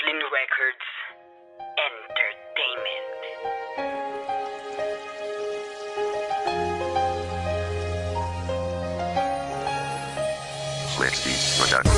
Brooklyn Records Entertainment. Let's Beats Production.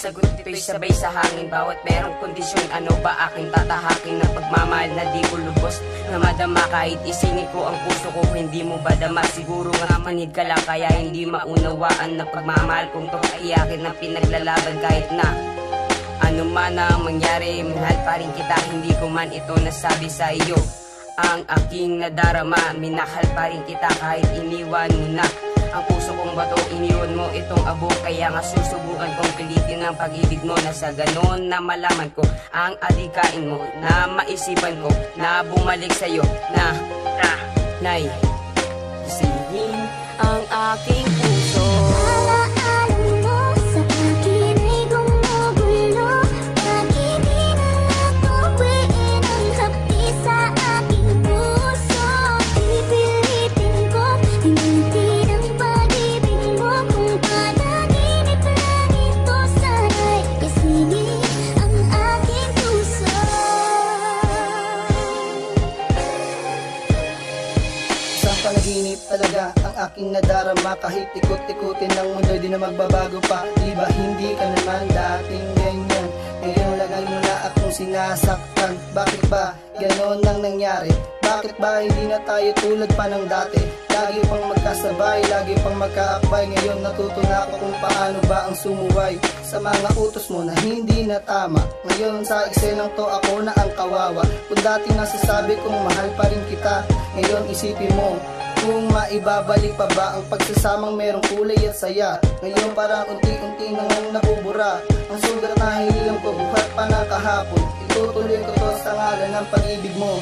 Sagot dito'y sabay sa hangin. Bawat merong kondisyon, ano ba aking tatahakin ng pagmamahal na di ko lubos na madama kahit isingin ko ang puso ko. Hindi mo ba dama? Siguro nga manhid ka lang kaya hindi maunawaan na pagmamahal kong to ay akin na pinaglalaban kahit na ano man ang mangyari. Mahal pa rin kita, hindi ko man ito nasabi sa iyo. Ang aking nadarama, minahal pa rin kita kahit iniwan mo na ang puso kong bato, iniwan mo itong abo. Kaya nga susubukan kong pilitin ang pag-ibig mo, na sa ganon na malaman ko ang adikain mo, na maisipan ko na bumalik sa'yo na isingin ang aking puso. Panaginip talaga ang aking nadarama. Kahit ikot-ikutin ng mundo, di na magbabago pa. Diba hindi ka naman dating ganyan? Ngayon lagay mo na akong sinasaktan. Bakit ba ganon ang nangyari? Bakit ba hindi na tayo tulad pa ng dati? Lagi pang magkasabay, lagi pang magkaakbay. Ngayon natuto na ako kung paano ba ang sumuway sa mga utos mo na hindi na tama. Ngayon sa eksenang to ako na ang kawawa. Kung dati nasasabi kong mahal pa rin kita, ngayon isipin mo kung maibabalik pa ba ang pagsasamang merong kulay at saya. Ngayon parang unti-unti nang nabubura ang sugat na hinilang ko buhat pa na kahapon. Itutuloy ko to sa ngalan ng pag-ibig mo.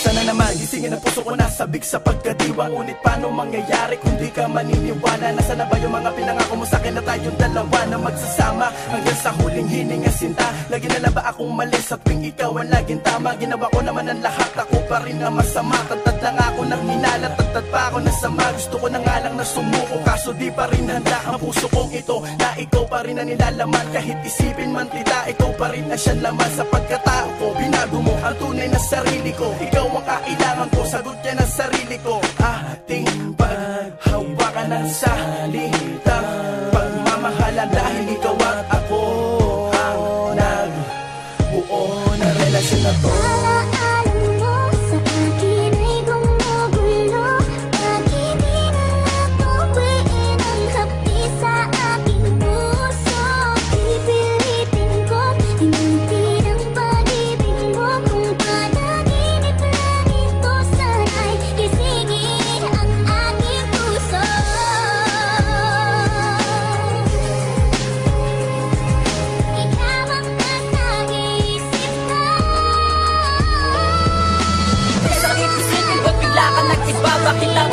Sana naman gisingin ang puso ko, nasabik sa pagkadiwa. Ngunit paano mangyayari kung di ka maniniwala? Nasaan na ba yung mga pinangako mo sa'kin na tayong dalawa na magsasama hanggang sa huling hininga sinta? Lagi na lang ba akong mali sa tuwing ikaw ang laging tama? Ginawa ko naman ang lahat, ako pa rin ang masama. Tagtad lang ako ng hinala, tagtad pa ako ng sama. Gusto ko na nga lang na sumuko, kaso di pa rin handa ang puso kong ito, na ikaw pa rin ang nilalaman. Kahit isipin man kita, ikaw pa rin ang siyang laman. Sa pagkatao ko, binago mo ang tunay na sarili ko. Ikaw ang kailangan ko, sagot yan ang sarili ko. Ating paghawakan ng salitang pagmamahalan, dahil ikaw at ako ang nagbuo na relasyon na to. Bakit lang